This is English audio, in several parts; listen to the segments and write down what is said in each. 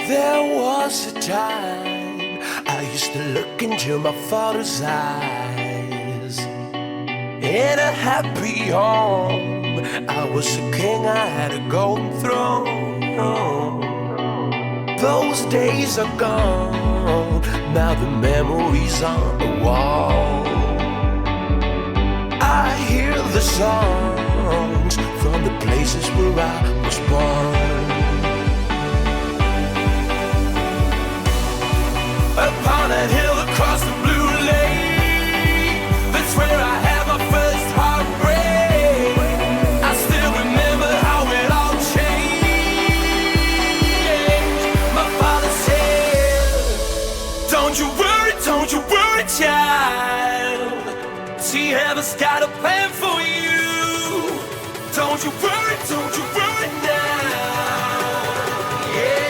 There was a time I used to look into my father's eyes. In a happy home, I was a king, I had a golden throne. Those days are gone, now the memories on the wall. I hear the songs from the places where I was born. Upon that hill across the blue lake, that's where I had my first heartbreak. I still remember how it all changed. My father said, don't you worry, child. See, heaven's got a plan for you. Don't you worry now. Yeah.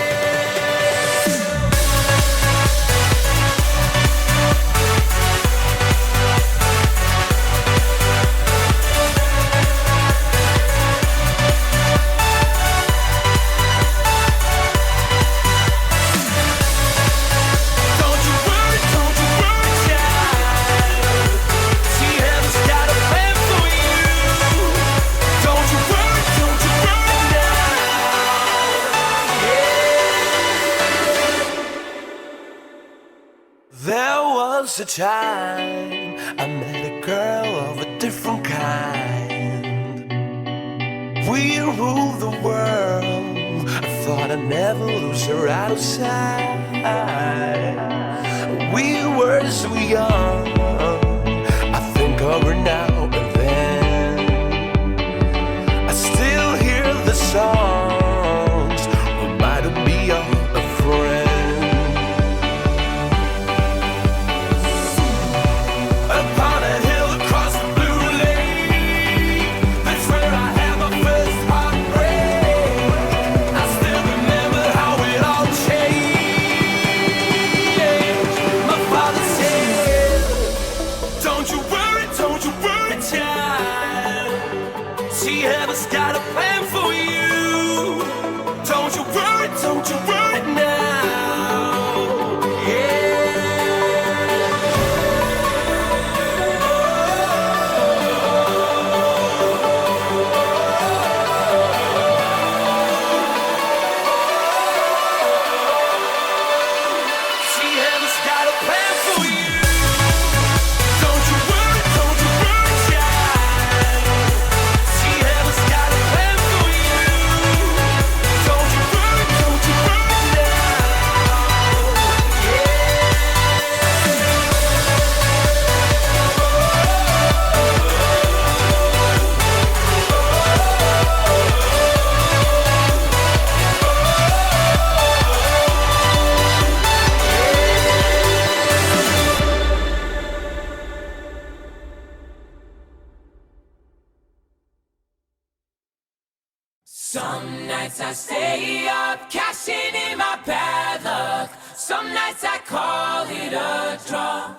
There was a time I met a girl of a different kind. We ruled the world. I thought I'd never lose her out of sight. We were so young. I think of her now and then. I still hear the songs reminding me of a friend. See, heaven's got a plan for you. Don't you worry now. See, heaven's got a plan for you. Don't you worry, child. See, heaven's got a plan for you. Don't you worry now. Some nights I stay up, cashing in my bad luck. Some nights I call it a draw.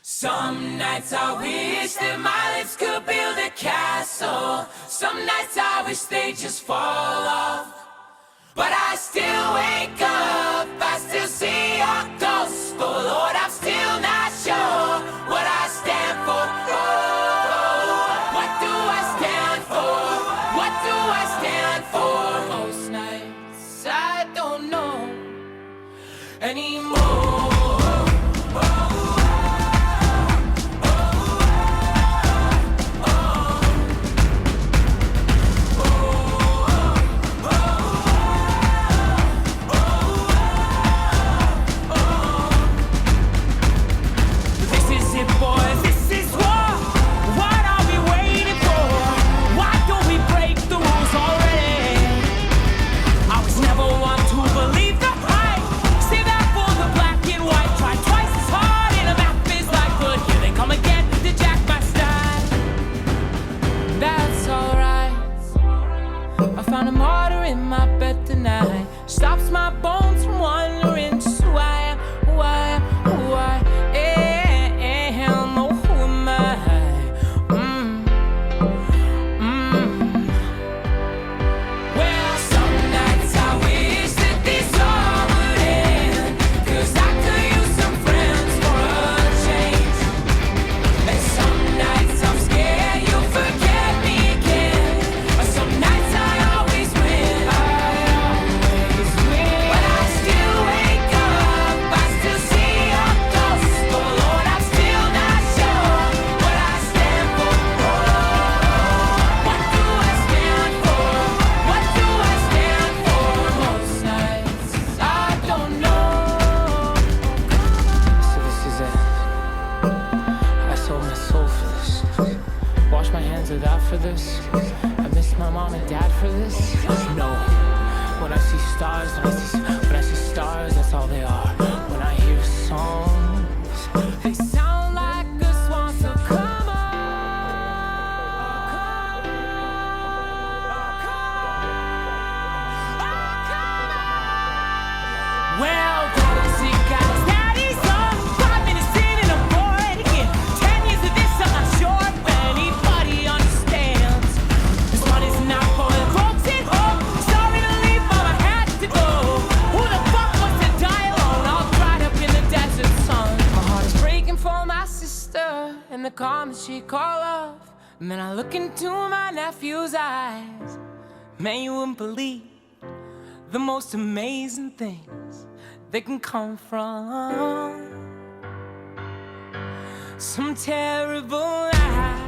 Some nights I wish that my lips could build a castle. Some nights I wish they just fall off. But I still wake up, I still see your ghost. Oh Lord, I'm still not sure what I stand for. Oh, what do I stand for? What do I stand for? Most nights I don't know anymore. Never want to believe the hype. Say that for the black and white. it out for this? I miss my mom and dad for this? No. When I see stars, when I see stars, that's all they are. When I hear songs, they sound like a swan, so come on. Well, Daisy got daddy's on 5 minutes in and I'm bored again. 10 years of this, I'm not sure if anybody understands. This one is not for the folks at home. Sorry to leave, but I had to go. Who the fuck wants to die alone? All dried up in the desert sun. My heart is breaking for my sister and the calm she call love. And then I look into my nephew's eyes. Man, you wouldn't believe the most amazing things that can come from some terrible lies.